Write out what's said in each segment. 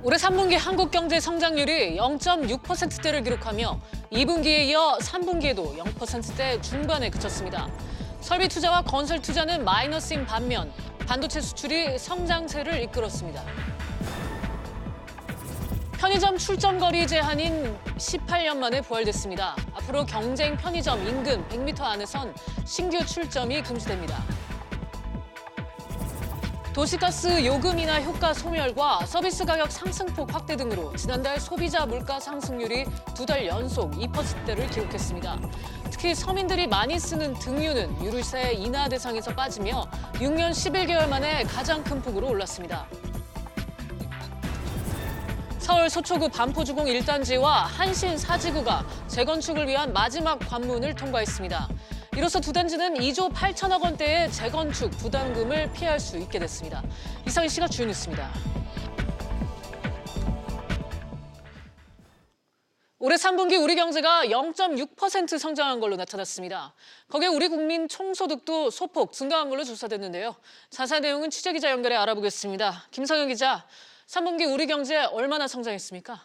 올해 3분기 한국 경제 성장률이 0.6%대를 기록하며 2분기에 이어 3분기에도 0%대 중반에 그쳤습니다. 설비 투자와 건설 투자는 마이너스인 반면 반도체 수출이 성장세를 이끌었습니다. 편의점 출점거리 제한인 18년 만에 부활됐습니다. 앞으로 경쟁 편의점 인근 100m 안에선 신규 출점이 금지됩니다. 도시가스 요금 인하 효과 소멸과 서비스 가격 상승폭 확대 등으로 지난달 소비자 물가 상승률이 2달 연속 2%대를 기록했습니다. 특히 서민들이 많이 쓰는 등유는 유류세 인하 대상에서 빠지며 6년 11개월 만에 가장 큰 폭으로 올랐습니다. 서울 서초구 반포주공 1단지와 한신 4지구가 재건축을 위한 마지막 관문을 통과했습니다. 이로써 두 단지는 2조 8천억 원대의 재건축 부담금을 피할 수 있게 됐습니다. 이상희 씨가 주요 뉴스입니다. 올해 3분기 우리 경제가 0.6% 성장한 걸로 나타났습니다. 거기에 우리 국민 총소득도 소폭 증가한 걸로 조사됐는데요. 자세한 내용은 취재기자 연결해 알아보겠습니다. 김성현 기자, 3분기 우리 경제 얼마나 성장했습니까?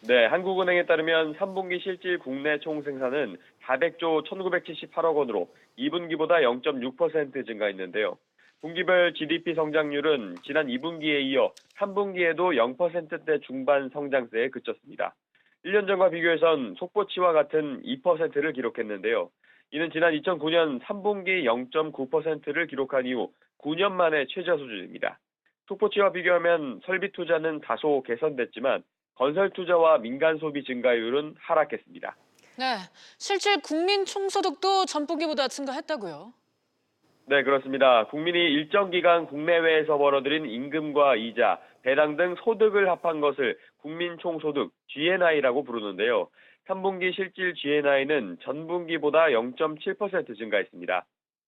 네, 한국은행에 따르면 3분기 실질 국내 총생산은 400조 1,978억 원으로 2분기보다 0.6% 증가했는데요. 분기별 GDP 성장률은 지난 2분기에 이어 3분기에도 0%대 중반 성장세에 그쳤습니다. 1년 전과 비교해선 속보치와 같은 2%를 기록했는데요. 이는 지난 2009년 3분기 0.9%를 기록한 이후 9년 만에 최저 수준입니다. 속보치와 비교하면 설비 투자는 다소 개선됐지만 건설 투자와 민간 소비 증가율은 하락했습니다. 네, 실질 국민 총소득도 전분기보다 증가했다고요? 네, 그렇습니다. 국민이 일정 기간 국내외에서 벌어들인 임금과 이자, 배당 등 소득을 합한 것을 국민 총소득 GNI라고 부르는데요. 3분기 실질 GNI는 전분기보다 0.7% 증가했습니다.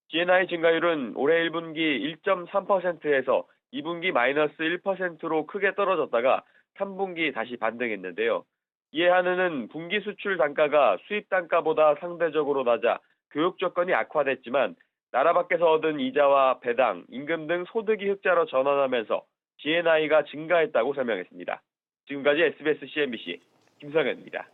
GNI 증가율은 올해 1분기 1.3%에서 2분기 마이너스 1%로 크게 떨어졌다가 3분기 다시 반등했는데요. 이에 한은은 분기 수출 단가가 수입 단가보다 상대적으로 낮아 교육 조건이 악화됐지만 나라 밖에서 얻은 이자와 배당, 임금 등 소득이 흑자로 전환하면서 GNI가 증가했다고 설명했습니다. 지금까지 SBS CNBC 김성현입니다.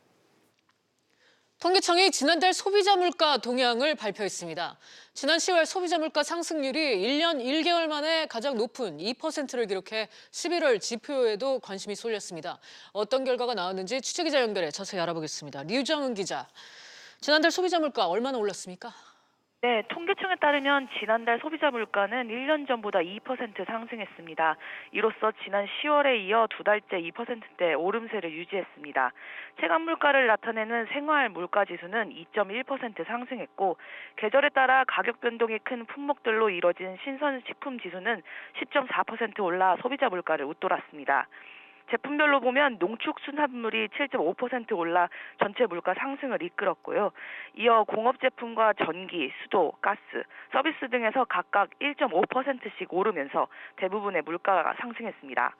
통계청이 지난달 소비자 물가 동향을 발표했습니다. 지난 10월 소비자 물가 상승률이 1년 1개월 만에 가장 높은 2%를 기록해 11월 지표에도 관심이 쏠렸습니다. 어떤 결과가 나왔는지 취재기자 연결해 자세히 알아보겠습니다. 류정은 기자, 지난달 소비자 물가 얼마나 올랐습니까? 네, 통계청에 따르면 지난달 소비자 물가는 1년 전보다 2% 상승했습니다. 이로써 지난 10월에 이어 두 달째 2%대 오름세를 유지했습니다. 체감 물가를 나타내는 생활 물가 지수는 2.1% 상승했고 계절에 따라 가격 변동이 큰 품목들로 이뤄진 신선식품 지수는 10.4% 올라 소비자 물가를 웃돌았습니다. 제품별로 보면 농축수산물이 7.5% 올라 전체 물가 상승을 이끌었고요. 이어 공업제품과 전기, 수도, 가스, 서비스 등에서 각각 1.5%씩 오르면서 대부분의 물가가 상승했습니다.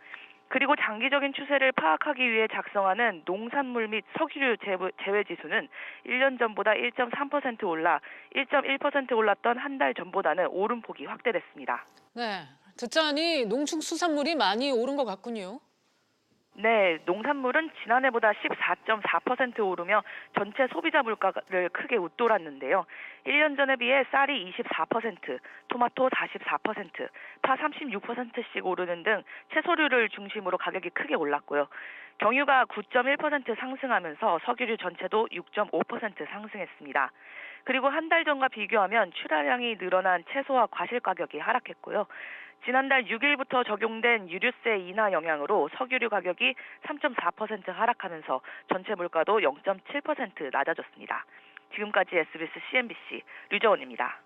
그리고 장기적인 추세를 파악하기 위해 작성하는 농산물 및 석유류 제외 지수는 1년 전보다 1.3% 올라 1.1% 올랐던 한 달 전보다는 오름폭이 확대됐습니다. 네, 듣자니 농축수산물이 많이 오른 것 같군요. 네, 농산물은 지난해보다 14.4% 오르며 전체 소비자 물가를 크게 웃돌았는데요. 1년 전에 비해 쌀이 24%, 토마토 44%, 파 36%씩 오르는 등 채소류를 중심으로 가격이 크게 올랐고요. 경유가 9.1% 상승하면서 석유류 전체도 6.5% 상승했습니다. 그리고 한 달 전과 비교하면 출하량이 늘어난 채소와 과실 가격이 하락했고요. 지난달 6일부터 적용된 유류세 인하 영향으로 석유류 가격이 3.4% 하락하면서 전체 물가도 0.7% 낮아졌습니다. 지금까지 SBS CNBC 류정원입니다.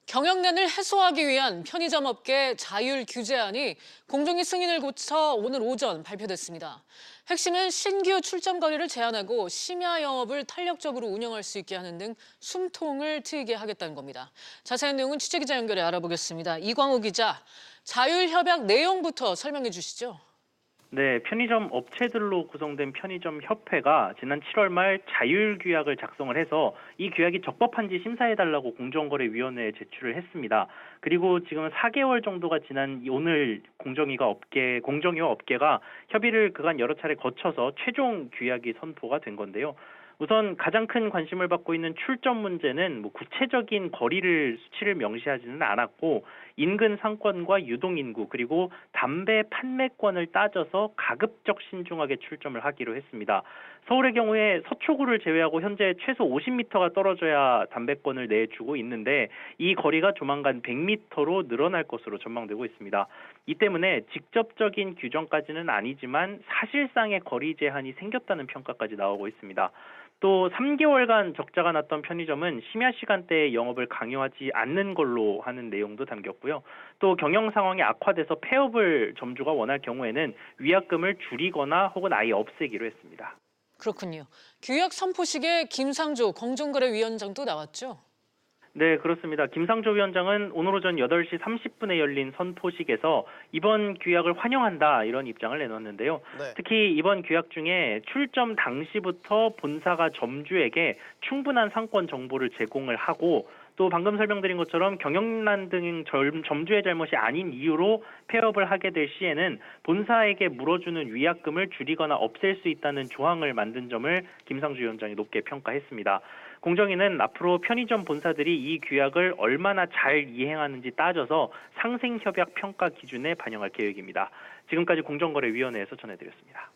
경영난을 해소하기 위한 편의점 업계 자율 규제안이 공정위 승인을 거쳐 오늘 오전 발표됐습니다. 핵심은 신규 출점 거리를 제한하고 심야 영업을 탄력적으로 운영할 수 있게 하는 등 숨통을 트이게 하겠다는 겁니다. 자세한 내용은 취재기자 연결해 알아보겠습니다. 이광우 기자, 자율협약 내용부터 설명해 주시죠. 네, 편의점 업체들로 구성된 편의점 협회가 지난 7월 말 자율 규약을 작성을 해서 이 규약이 적법한지 심사해달라고 공정거래위원회에 제출을 했습니다. 그리고 지금 4개월 정도가 지난 오늘 공정위와 업계가 협의를 그간 여러 차례 거쳐서 최종 규약이 선포가 된 건데요. 우선 가장 큰 관심을 받고 있는 출점 문제는 구체적인 수치를 명시하지는 않았고 인근 상권과 유동 인구 그리고 담배 판매권을 따져서 가급적 신중하게 출점을 하기로 했습니다. 서울의 경우에 서초구를 제외하고 현재 최소 50m가 떨어져야 담배권을 내주고 있는데 이 거리가 조만간 100m로 늘어날 것으로 전망되고 있습니다. 이 때문에 직접적인 규정까지는 아니지만 사실상의 거리 제한이 생겼다는 평가까지 나오고 있습니다. 또 3개월간 적자가 났던 편의점은 심야 시간대에 영업을 강요하지 않는 걸로 하는 내용도 담겼고요. 또 경영 상황이 악화돼서 폐업을 점주가 원할 경우에는 위약금을 줄이거나 혹은 아예 없애기로 했습니다. 그렇군요. 규약 선포식에 김상조 공정거래위원장도 나왔죠? 네, 그렇습니다. 김상조 위원장은 오늘 오전 8시 30분에 열린 선포식에서 이번 규약을 환영한다 이런 입장을 내놨는데요. 네. 특히 이번 규약 중에 출점 당시부터 본사가 점주에게 충분한 상권 정보를 제공을 하고 또 방금 설명드린 것처럼 경영난 등 점주의 잘못이 아닌 이유로 폐업을 하게 될 시에는 본사에게 물어주는 위약금을 줄이거나 없앨 수 있다는 조항을 만든 점을 김상주 위원장이 높게 평가했습니다. 공정위는 앞으로 편의점 본사들이 이 규약을 얼마나 잘 이행하는지 따져서 상생협약 평가 기준에 반영할 계획입니다. 지금까지 공정거래위원회에서 전해드렸습니다.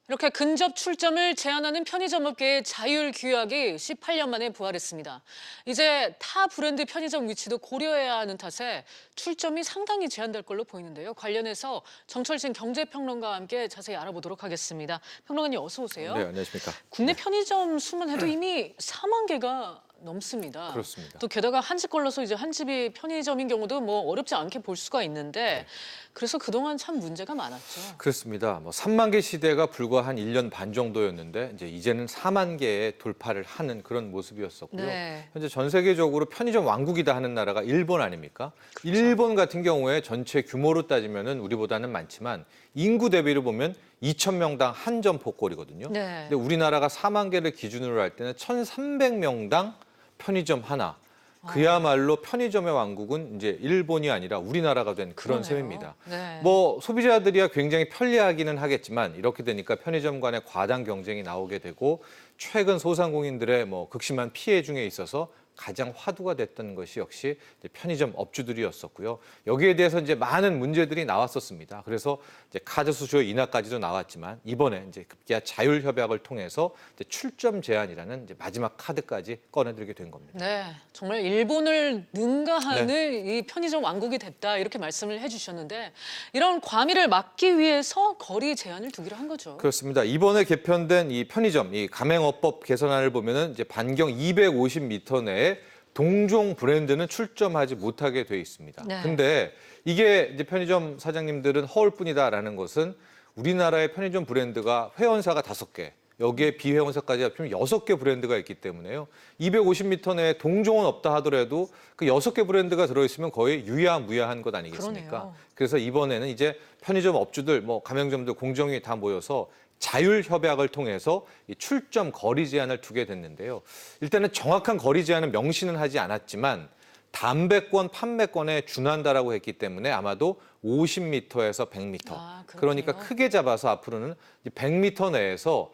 이렇게 근접 출점을 제한하는 편의점업계의 자율 규약이 18년 만에 부활했습니다. 이제 타 브랜드 편의점 위치도 고려해야 하는 탓에 출점이 상당히 제한될 걸로 보이는데요. 관련해서 정철진 경제평론가와 함께 자세히 알아보도록 하겠습니다. 평론가님 어서 오세요. 네, 안녕하십니까. 국내 편의점 수만 해도 이미 4만 개가 넘습니다. 그렇습니다. 또 게다가 한 집 걸러서 이제 한 집이 편의점인 경우도 뭐 어렵지 않게 볼 수가 있는데 그래서 그동안 참 문제가 많았죠. 그렇습니다. 3만 개 시대가 불과 한 1년 반 정도였는데 이제는 4만 개에 돌파를 하는 그런 모습이었었고요. 네. 현재 전 세계적으로 편의점 왕국이다 하는 나라가 일본 아닙니까? 그렇죠. 일본 같은 경우에 전체 규모로 따지면은 우리보다는 많지만 인구 대비로 보면 2,000명당 한 점포꼴이거든요. 네. 근데 우리나라가 4만 개를 기준으로 할 때는 1,300명당 편의점 하나. 그야말로 편의점의 왕국은 이제 일본이 아니라 우리나라가 된 그런 그러네요. 셈입니다. 네. 소비자들이야 굉장히 편리하기는 하겠지만 이렇게 되니까 편의점 간의 과당 경쟁이 나오게 되고 최근 소상공인들의 극심한 피해 중에 있어서 가장 화두가 됐던 것이 역시 이제 편의점 업주들이었었고요. 여기에 대해서 이제 많은 문제들이 나왔었습니다. 그래서 이제 카드 수수료 인하까지도 나왔지만 이번에 이제 급기야 자율 협약을 통해서 이제 출점 제한이라는 이제 마지막 카드까지 꺼내들게 된 겁니다. 네, 정말 일본을 능가하는 이 편의점 왕국이 됐다 이렇게 말씀을 해주셨는데 이런 과밀을 막기 위해서 거리 제한을 두기로 한 거죠. 그렇습니다. 이번에 개편된 이 편의점 이 가맹업법 개선안을 보면은 이제 반경 250m 내에 동종 브랜드는 출점하지 못하게 돼 있습니다. 네. 근데 이게 이제 편의점 사장님들은 허울뿐이다라는 것은 우리나라의 편의점 브랜드가 회원사가 5개, 여기에 비회원사까지 합치면 6개 브랜드가 있기 때문에요. 250m 내에 동종은 없다 하더라도 그 6개 브랜드가 들어있으면 거의 유야무야한 것 아니겠습니까? 그러네요. 그래서 이번에는 이제 편의점 업주들, 가맹점들, 공정위 다 모여서 자율 협약을 통해서 이 출점 거리 제한을 두게 됐는데요. 일단은 정확한 거리 제한은 명시는 하지 않았지만 담배권 판매권에 준한다라고 했기 때문에 아마도 50m에서 100m. 아, 그렇군요. 그러니까 크게 잡아서 앞으로는 100m 내에서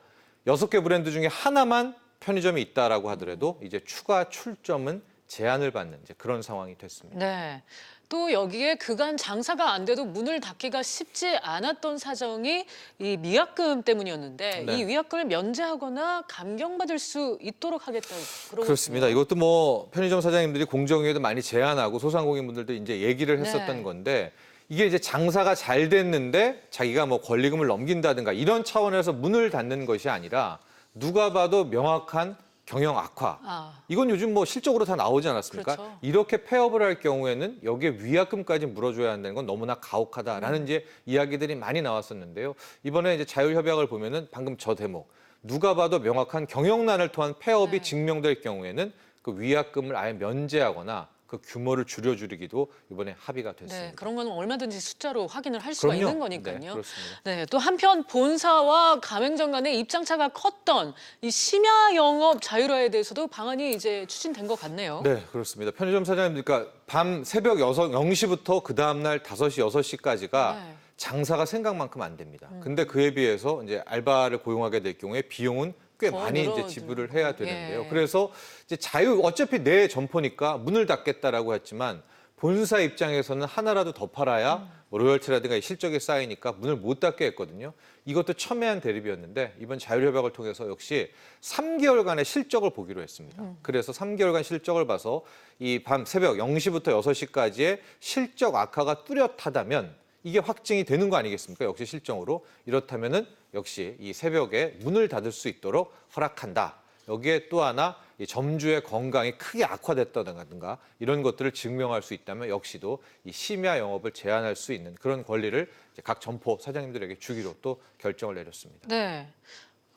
6개 브랜드 중에 하나만 편의점이 있다라고 하더라도 이제 추가 출점은 제한을 받는 이제 그런 상황이 됐습니다. 네. 또 여기에 그간 장사가 안 돼도 문을 닫기가 쉽지 않았던 사정이 이 위약금 때문이었는데 네. 이 위약금을 면제하거나 감경받을 수 있도록 하겠다고 그러고 그렇습니다. 있어요. 이것도 편의점 사장님들이 공정위에도 많이 제안하고 소상공인분들도 이제 얘기를 했었던 네. 건데 이게 이제 장사가 잘 됐는데 자기가 권리금을 넘긴다든가 이런 차원에서 문을 닫는 것이 아니라 누가 봐도 명확한 경영 악화. 아, 이건 요즘 실적으로 다 나오지 않았습니까? 그렇죠. 이렇게 폐업을 할 경우에는 여기에 위약금까지 물어줘야 한다는 건 너무나 가혹하다라는 이제 이야기들이 많이 나왔었는데요. 이번에 이제 자율협약을 보면은 방금 저 대목 누가 봐도 명확한 경영난을 통한 폐업이 네. 증명될 경우에는 그 위약금을 아예 면제하거나 그 규모를 줄여주기도 이번에 합의가 됐습니다. 네, 그런 건 얼마든지 숫자로 확인을 할 수가 그럼요. 있는 거니까요. 네, 그렇습니다. 네, 또 한편 본사와 가맹점 간의 입장차가 컸던 이 심야 영업 자율화에 대해서도 방안이 이제 추진된 것 같네요. 네, 그렇습니다. 편의점 사장님, 그러니까 밤 새벽 0시부터 그 다음날 5시, 6시까지가 네. 장사가 생각만큼 안 됩니다. 근데 그에 비해서 이제 알바를 고용하게 될 경우에 비용은 꽤 더 많이 이제 늘어지고. 지불을 해야 되는데요. 예. 그래서 이제 어차피 내 점포니까 문을 닫겠다라고 했지만 본사 입장에서는 하나라도 더 팔아야 뭐 로열티라든가 실적이 쌓이니까 문을 못 닫게 했거든요. 이것도 첨예한 대립이었는데 이번 자율협약을 통해서 역시 3개월간의 실적을 보기로 했습니다. 그래서 3개월간 실적을 봐서 이 밤 새벽 0시부터 6시까지의 실적 악화가 뚜렷하다면 이게 확증이 되는 거 아니겠습니까? 역시 실정으로. 이렇다면은 역시 이 새벽에 문을 닫을 수 있도록 허락한다. 여기에 또 하나 이 점주의 건강이 크게 악화됐다든가 이런 것들을 증명할 수 있다면 역시도 이 심야 영업을 제한할 수 있는 그런 권리를 이제 각 점포 사장님들에게 주기로 또 결정을 내렸습니다. 네.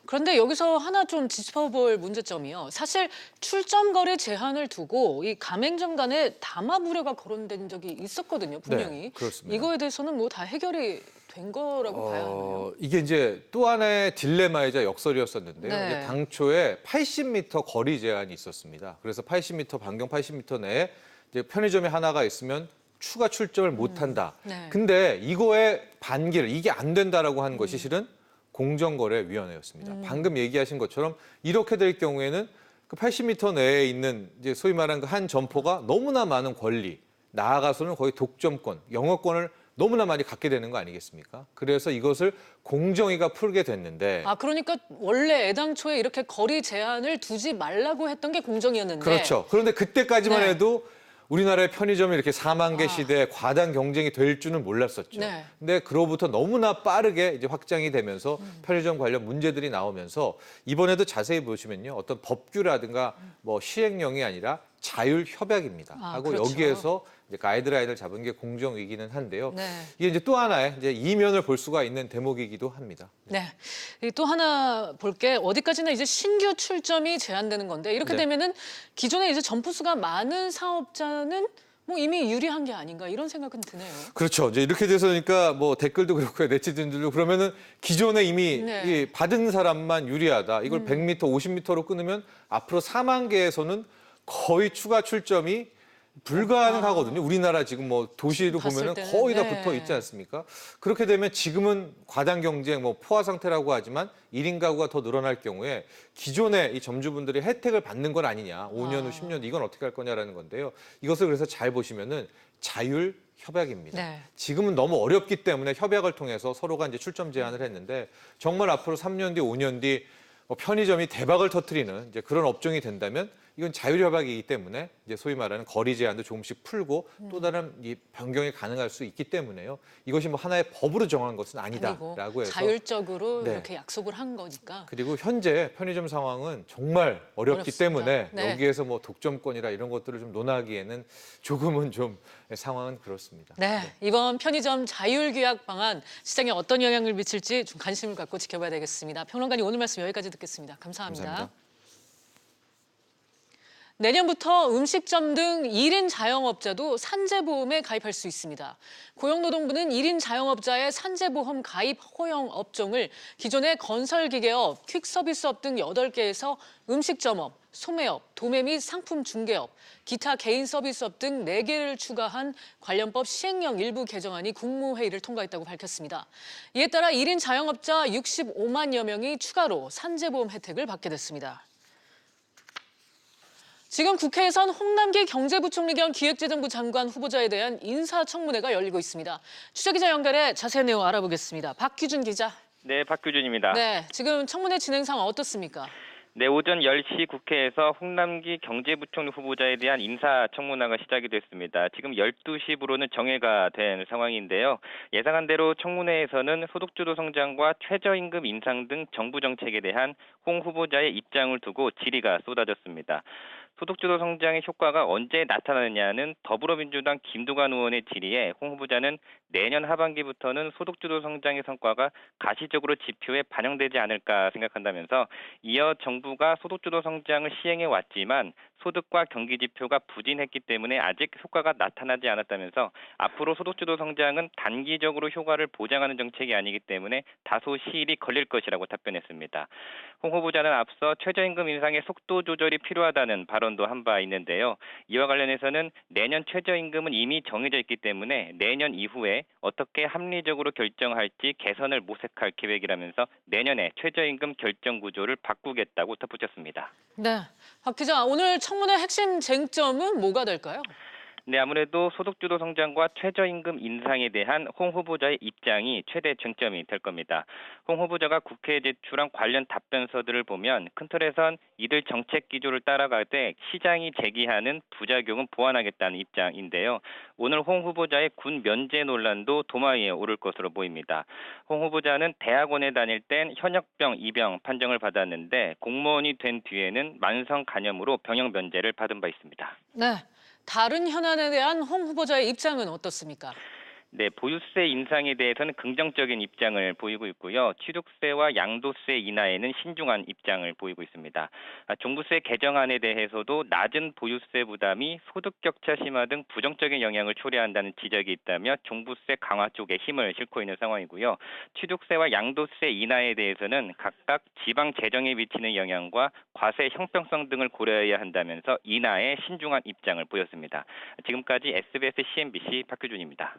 그런데 여기서 하나 좀 짚어볼 문제점이요. 사실 출점 거래 제한을 두고 이 가맹점 간에 담합 우려가 거론된 적이 있었거든요, 분명히. 네, 그렇습니다. 이거에 대해서는 뭐 다 해결이 된 거라고 봐야 하나요? 이게 이제 또 하나의 딜레마이자 역설이었었는데요. 네. 이제 당초에 80m 거리 제한이 있었습니다. 그래서 80m 반경 80m 내에 이제 편의점이 하나가 있으면 추가 출점을 못 한다. 네. 근데 이거의 반기를 이게 안 된다라고 한 것이 실은 공정거래위원회였습니다. 방금 얘기하신 것처럼 이렇게 될 경우에는 그 80m 내에 있는 이제 소위 말하는 그 한 점포가 너무나 많은 권리, 나아가서는 거의 독점권, 영업권을 너무나 많이 갖게 되는 거 아니겠습니까? 그래서 이것을 공정위가 풀게 됐는데 아, 그러니까 원래 애당초에 이렇게 거리 제한을 두지 말라고 했던 게 공정이었는데. 그렇죠. 그런데 그때까지만 네. 해도 우리나라의 편의점이 이렇게 4만 개 시대에 과당 경쟁이 될 줄은 몰랐었죠. 네. 근데 그로부터 너무나 빠르게 이제 확장이 되면서 편의점 관련 문제들이 나오면서 이번에도 자세히 보시면요. 어떤 법규라든가 뭐 시행령이 아니라 자율 협약입니다. 아, 하고 그렇죠. 여기에서 이제 가이드라인을 잡은 게 공정위기는 한데요. 네. 이게 이제 또 하나의 이제 이면을 볼 수가 있는 대목이기도 합니다. 네. 이또 하나 볼게 어디까지나 이제 신규 출점이 제한되는 건데 이렇게 네. 되면은 기존에 이제 점포 수가 많은 사업자는 뭐 이미 유리한 게 아닌가 이런 생각은 드네요. 그렇죠. 이제 이렇게 돼서니까 뭐 댓글도 그렇고요. 네티즌들도 그러면은 기존에 이미 네. 이 받은 사람만 유리하다. 이걸 100m, 50m로 끊으면 앞으로 4만 개에서는 거의 추가 출점이 불가능하거든요. 우리나라 지금 뭐 도시로 봤을 보면은 때는, 거의 다 네. 붙어 있지 않습니까? 그렇게 되면 지금은 과당 경쟁, 뭐 포화 상태라고 하지만 1인 가구가 더 늘어날 경우에 기존에 이 점주분들이 혜택을 받는 건 아니냐. 5년 후, 10년 이건 어떻게 할 거냐라는 건데요. 이것을 그래서 잘 보시면은 자율 협약입니다. 네. 지금은 너무 어렵기 때문에 협약을 통해서 서로가 이제 출점 제한을 했는데 정말 앞으로 3년 뒤, 5년 뒤 편의점이 대박을 터뜨리는 이제 그런 업종이 된다면 이건 자율협약이기 때문에 이제 소위 말하는 거리 제한도 조금씩 풀고 또 다른 이 변경이 가능할 수 있기 때문에요. 이것이 뭐 하나의 법으로 정한 것은 아니고 아니다라고 해서 자율적으로 네. 이렇게 약속을 한 거니까. 그리고 현재 편의점 상황은 정말 어렵기 어렵습니다. 때문에 네. 여기에서 뭐 독점권이라 이런 것들을 좀 논하기에는 조금은 좀 상황은 그렇습니다. 네, 이번 편의점 자율규약 방안 시장에 어떤 영향을 미칠지 좀 관심을 갖고 지켜봐야 되겠습니다. 평론가님 오늘 말씀 여기까지 듣겠습니다. 감사합니다. 감사합니다. 내년부터 음식점 등 1인 자영업자도 산재보험에 가입할 수 있습니다. 고용노동부는 1인 자영업자의 산재보험 가입 허용 업종을 기존의 건설기계업, 퀵서비스업 등 8개에서 음식점업, 소매업, 도매 및 상품 중개업, 기타 개인 서비스업 등 4개를 추가한 관련법 시행령 일부 개정안이 국무회의를 통과했다고 밝혔습니다. 이에 따라 1인 자영업자 65만여 명이 추가로 산재보험 혜택을 받게 됐습니다. 지금 국회에선 홍남기 경제부총리 겸 기획재정부 장관 후보자에 대한 인사청문회가 열리고 있습니다. 취재기자 연결해 자세한 내용 알아보겠습니다. 박규준 기자. 네, 박규준입니다. 네, 지금 청문회 진행 상황 어떻습니까? 네, 오전 10시 국회에서 홍남기 경제부총리 후보자에 대한 인사청문회가 시작이 됐습니다. 지금 12시부로는 정회가 된 상황인데요. 예상한 대로 청문회에서는 소득주도 성장과 최저임금 인상 등 정부 정책에 대한 홍 후보자의 입장을 두고 질의가 쏟아졌습니다. 소득주도 성장의 효과가 언제 나타나느냐는 더불어민주당 김두관 의원의 질의에 홍 후보자는 내년 하반기부터는 소득주도 성장의 성과가 가시적으로 지표에 반영되지 않을까 생각한다면서 이어 정부가 소득주도 성장을 시행해 왔지만 소득과 경기 지표가 부진했기 때문에 아직 효과가 나타나지 않았다면서 앞으로 소득주도 성장은 단기적으로 효과를 보장하는 정책이 아니기 때문에 다소 시일이 걸릴 것이라고 답변했습니다. 홍 후보자는 앞서 최저임금 인상의 속도 조절이 필요하다는 발언도 한 바 있는데요. 이와 관련해서는 내년 최저임금은 이미 정해져 있기 때문에 내년 이후에 어떻게 합리적으로 결정할지 개선을 모색할 계획이라면서 내년에 최저임금 결정 구조를 바꾸겠다고 덧붙였습니다. 네, 박 기자, 오늘 청문회 핵심 쟁점은 뭐가 될까요? 네, 아무래도 소득주도 성장과 최저임금 인상에 대한 홍 후보자의 입장이 최대 쟁점이 될 겁니다. 홍 후보자가 국회에 제출한 관련 답변서들을 보면 큰 틀에선 이들 정책 기조를 따라가되 시장이 제기하는 부작용은 보완하겠다는 입장인데요. 오늘 홍 후보자의 군 면제 논란도 도마 위에 오를 것으로 보입니다. 홍 후보자는 대학원에 다닐 땐 현역병, 입영 판정을 받았는데 공무원이 된 뒤에는 만성 간염으로 병역 면제를 받은 바 있습니다. 네, 다른 현안에 대한 홍 후보자의 입장은 어떻습니까? 네, 보유세 인상에 대해서는 긍정적인 입장을 보이고 있고요. 취득세와 양도세 인하에는 신중한 입장을 보이고 있습니다. 종부세 개정안에 대해서도 낮은 보유세 부담이 소득 격차 심화 등 부정적인 영향을 초래한다는 지적이 있다며 종부세 강화 쪽에 힘을 싣고 있는 상황이고요. 취득세와 양도세 인하에 대해서는 각각 지방 재정에 미치는 영향과 과세 형평성 등을 고려해야 한다면서 인하에 신중한 입장을 보였습니다. 지금까지 SBS CNBC 박규준입니다.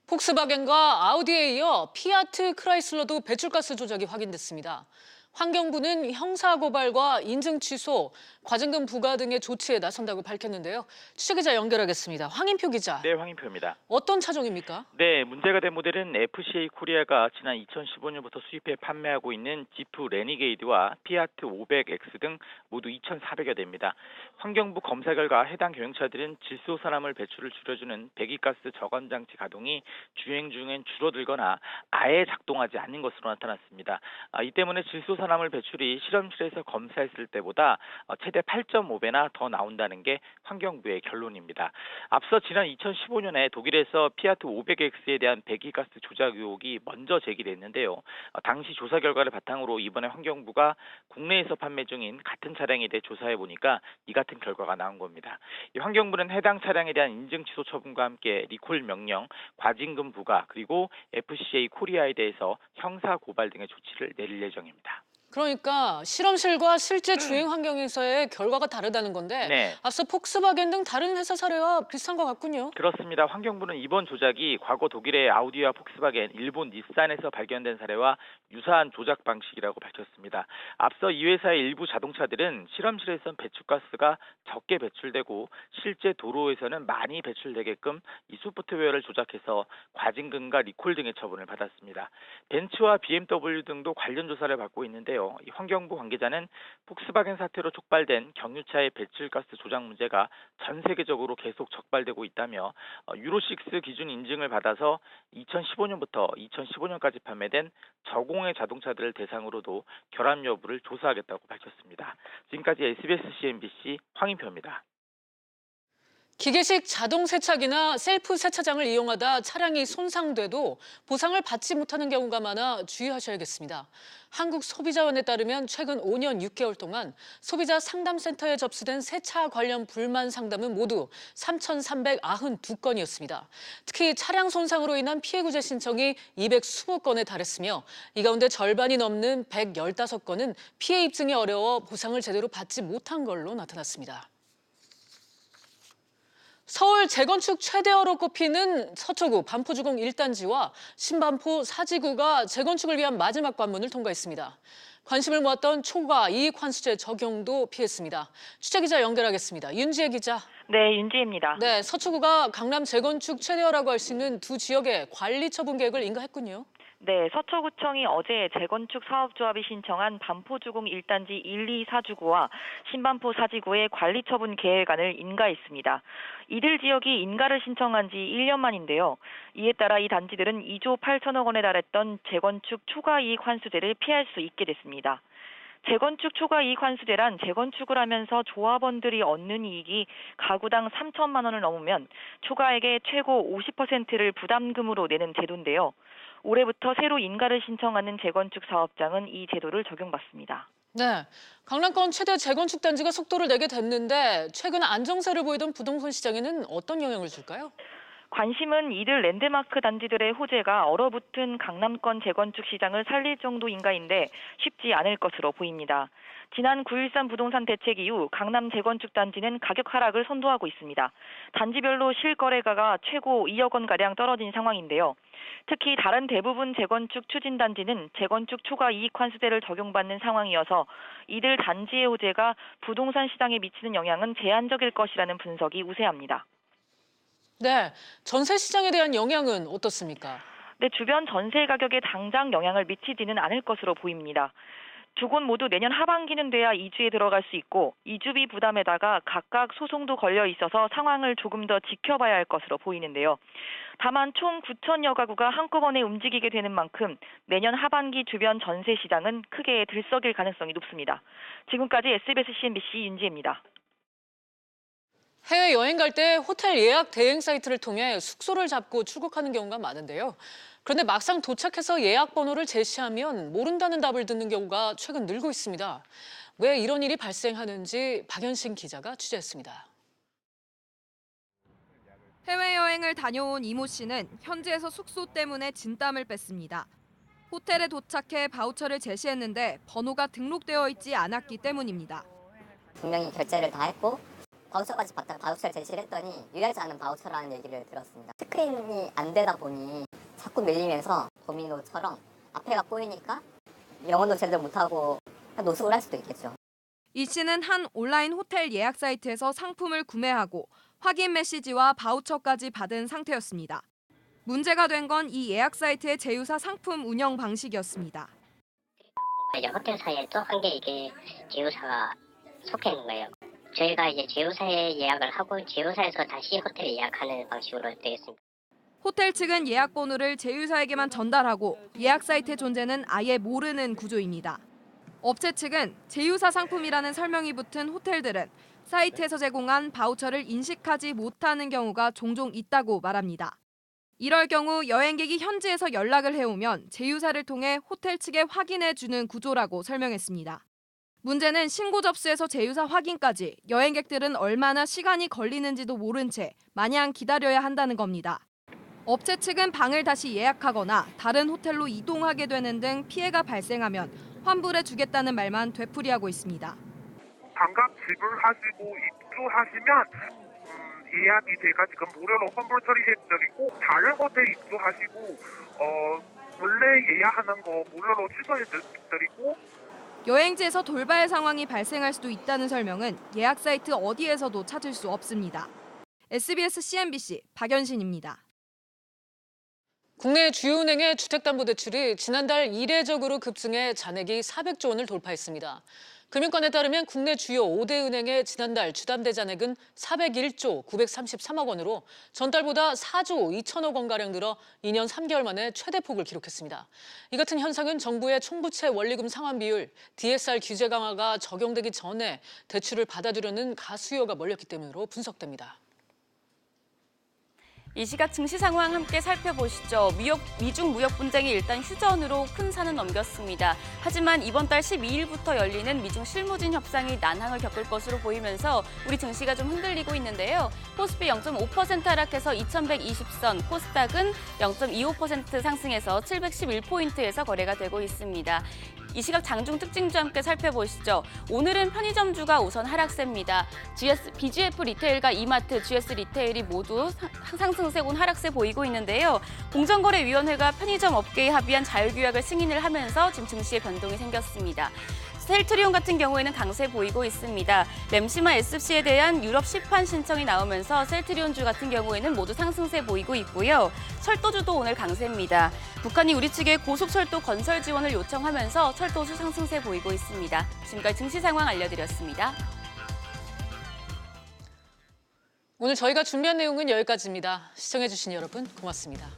폭스바겐과 아우디에 이어 피아트 크라이슬러도 배출가스 조작이 확인됐습니다. 환경부는 형사고발과 인증 취소, 과징금 부과 등의 조치에 나선다고 밝혔는데요. 취재기자 연결하겠습니다. 황인표 기자. 네, 황인표입니다. 어떤 차종입니까? 네, 문제가 된 모델은 FCA 코리아가 지난 2015년부터 수입해 판매하고 있는 지프 레니게이드와 피아트 500X 등 모두 2,400여 대입니다. 환경부 검사 결과 해당 경영차들은 질소산화물 배출을 줄여주는 배기가스 저감 장치 가동이 주행 중엔 줄어들거나 아예 작동하지 않는 것으로 나타났습니다. 이 때문에 질소산화물 배출이 실험실에서 검사했을 때보다 최대 8.5배나 더 나온다는 게 환경부의 결론입니다. 앞서 지난 2015년에 독일에서 피아트 500X에 대한 배기가스 조작 의혹이 먼저 제기됐는데요. 당시 조사 결과를 바탕으로 이번에 환경부가 국내에서 판매 중인 같은 차량에 대해 조사해 보니까 이 같은 결과가 나온 겁니다. 이 환경부는 해당 차량에 대한 인증 취소 처분과 함께 리콜 명령, 과징금 부과 그리고 FCA 코리아에 대해서 형사 고발 등의 조치를 내릴 예정입니다. 그러니까 실험실과 실제 주행 환경에서의 결과가 다르다는 건데 네. 앞서 폭스바겐 등 다른 회사 사례와 비슷한 것 같군요. 그렇습니다. 환경부는 이번 조작이 과거 독일의 아우디와 폭스바겐, 일본 닛산에서 발견된 사례와 유사한 조작 방식이라고 밝혔습니다. 앞서 이 회사의 일부 자동차들은 실험실에선 배출가스가 적게 배출되고 실제 도로에서는 많이 배출되게끔 이 소프트웨어를 조작해서 과징금과 리콜 등의 처분을 받았습니다. 벤츠와 BMW 등도 관련 조사를 받고 있는데요. 이 환경부 관계자는 폭스바겐 사태로 촉발된 경유차의 배출가스 조작 문제가 전 세계적으로 계속 적발되고 있다며 유로6 기준 인증을 받아서 2015년부터 2015년까지 판매된 저공해 자동차들을 대상으로도 결함 여부를 조사하겠다고 밝혔습니다. 지금까지 SBS CNBC 황인표입니다. 기계식 자동 세차기나 셀프 세차장을 이용하다 차량이 손상돼도 보상을 받지 못하는 경우가 많아 주의하셔야겠습니다. 한국소비자원에 따르면 최근 5년 6개월 동안 소비자 상담센터에 접수된 세차 관련 불만 상담은 모두 3,392건이었습니다. 특히 차량 손상으로 인한 피해 구제 신청이 220건에 달했으며 이 가운데 절반이 넘는 115건은 피해 입증이 어려워 보상을 제대로 받지 못한 걸로 나타났습니다. 서울 재건축 최대어로 꼽히는 서초구 반포주공 1단지와 신반포 4지구가 재건축을 위한 마지막 관문을 통과했습니다. 관심을 모았던 초과 이익 환수제 적용도 피했습니다. 취재기자 연결하겠습니다. 윤지혜 기자. 네, 윤지혜입니다. 네, 서초구가 강남 재건축 최대어라고 할 수 있는 두 지역의 관리 처분 계획을 인가했군요. 네, 서초구청이 어제 재건축 사업조합이 신청한 반포주공 1단지 1, 2, 4주구와 신반포 4지구의 관리처분 계획안을 인가했습니다. 이들 지역이 인가를 신청한 지 1년 만인데요. 이에 따라 이 단지들은 2조 8천억 원에 달했던 재건축 초과이익 환수제를 피할 수 있게 됐습니다. 재건축 초과 이익 환수제란 재건축을 하면서 조합원들이 얻는 이익이 가구당 3천만 원을 넘으면 초과액의 최고 50%를 부담금으로 내는 제도인데요. 올해부터 새로 인가를 신청하는 재건축 사업장은 이 제도를 적용받습니다. 네, 강남권 최대 재건축 단지가 속도를 내게 됐는데 최근 안정세를 보이던 부동산 시장에는 어떤 영향을 줄까요? 관심은 이들 랜드마크 단지들의 호재가 얼어붙은 강남권 재건축 시장을 살릴 정도인가인데 쉽지 않을 것으로 보입니다. 지난 9.13 부동산 대책 이후 강남 재건축 단지는 가격 하락을 선도하고 있습니다. 단지별로 실거래가가 최고 2억 원가량 떨어진 상황인데요. 특히 다른 대부분 재건축 추진 단지는 재건축 초과 이익 환수제를 적용받는 상황이어서 이들 단지의 호재가 부동산 시장에 미치는 영향은 제한적일 것이라는 분석이 우세합니다. 네, 전세 시장에 대한 영향은 어떻습니까? 네, 주변 전세 가격에 당장 영향을 미치지는 않을 것으로 보입니다. 두 곳 모두 내년 하반기는 돼야 이주에 들어갈 수 있고 이주비 부담에다가 각각 소송도 걸려 있어서 상황을 조금 더 지켜봐야 할 것으로 보이는데요. 다만 총 9천여 가구가 한꺼번에 움직이게 되는 만큼 내년 하반기 주변 전세 시장은 크게 들썩일 가능성이 높습니다. 지금까지 SBS CNBC 윤지혜입니다. 해외 여행 갈 때 호텔 예약 대행 사이트를 통해 숙소를 잡고 출국하는 경우가 많은데요. 그런데 막상 도착해서 예약 번호를 제시하면 모른다는 답을 듣는 경우가 최근 늘고 있습니다. 왜 이런 일이 발생하는지 박연신 기자가 취재했습니다. 해외여행을 다녀온 이모 씨는 현지에서 숙소 때문에 진땀을 뺐습니다. 호텔에 도착해 바우처를 제시했는데 번호가 등록되어 있지 않았기 때문입니다. 분명히 결제를 다 했고 바우처까지 받다가 바우처를 제시를 했더니 유효하지 않은 바우처라는 얘기를 들었습니다. 스크린이 안 되다 보니 자꾸 밀리면서 도미노처럼 앞에가 꼬이니까 영어도 제대로 못하고 노숙을 할 수도 있겠죠. 이 씨는 한 온라인 호텔 예약 사이트에서 상품을 구매하고 확인 메시지와 바우처까지 받은 상태였습니다. 문제가 된 건 이 예약 사이트의 제휴사 상품 운영 방식이었습니다. 이제 호텔사에 또 한 개 이게 제휴사가 속해 있는 거예요. 저희가 이제 제휴사에 예약을 하고 제휴사에서 다시 호텔에 예약하는 방식으로 되겠습니다. 호텔 측은 예약 번호를 제휴사에게만 전달하고 예약 사이트의 존재는 아예 모르는 구조입니다. 업체 측은 제휴사 상품이라는 설명이 붙은 호텔들은 사이트에서 제공한 바우처를 인식하지 못하는 경우가 종종 있다고 말합니다. 이럴 경우 여행객이 현지에서 연락을 해오면 제휴사를 통해 호텔 측에 확인해주는 구조라고 설명했습니다. 문제는 신고 접수에서 제휴사 확인까지 여행객들은 얼마나 시간이 걸리는지도 모른 채 마냥 기다려야 한다는 겁니다. 업체 측은 방을 다시 예약하거나 다른 호텔로 이동하게 되는 등 피해가 발생하면 환불해주겠다는 말만 되풀이하고 있습니다. 반값 지불하시고 입주하시면 예약이 돼가 지금 무료로 환불 처리해드리고 다른 호텔 입주하시고 원래 예약하는 거 무료로 취소해드리고 여행지에서 돌발 상황이 발생할 수도 있다는 설명은 예약 사이트 어디에서도 찾을 수 없습니다. SBS CNBC 박연신입니다. 국내 주요 은행의 주택담보대출이 지난달 이례적으로 급증해 잔액이 400조 원을 돌파했습니다. 금융권에 따르면 국내 주요 5대 은행의 지난달 주담대 잔액은 401조 933억 원으로 전달보다 4조 2천억 원가량 늘어 2년 3개월 만에 최대폭을 기록했습니다. 이 같은 현상은 정부의 총부채 원리금 상환 비율, DSR 규제 강화가 적용되기 전에 대출을 받아주려는 가수요가 몰렸기 때문으로 분석됩니다. 이 시각 증시 상황 함께 살펴보시죠. 미중 무역 분쟁이 일단 휴전으로 큰 산을 넘겼습니다. 하지만 이번 달 12일부터 열리는 미중 실무진 협상이 난항을 겪을 것으로 보이면서 우리 증시가 좀 흔들리고 있는데요. 코스피 0.5% 하락해서 2120선, 코스닥은 0.25% 상승해서 711포인트에서 거래가 되고 있습니다. 이 시각 장중 특징주 함께 살펴보시죠. 오늘은 편의점주가 우선 하락세입니다. BGF 리테일과 이마트, GS 리테일이 모두 상승세곤 하락세 보이고 있는데요. 공정거래위원회가 편의점 업계에 합의한 자율규약을 승인을 하면서 지금 증시에 변동이 생겼습니다. 셀트리온 같은 경우에는 강세 보이고 있습니다. 램시마 SFC에 대한 유럽 시판 신청이 나오면서 셀트리온주 같은 경우에는 모두 상승세 보이고 있고요. 철도주도 오늘 강세입니다. 북한이 우리 측에 고속철도 건설 지원을 요청하면서 철도주 상승세 보이고 있습니다. 지금까지 증시 상황 알려드렸습니다. 오늘 저희가 준비한 내용은 여기까지입니다. 시청해주신 여러분 고맙습니다.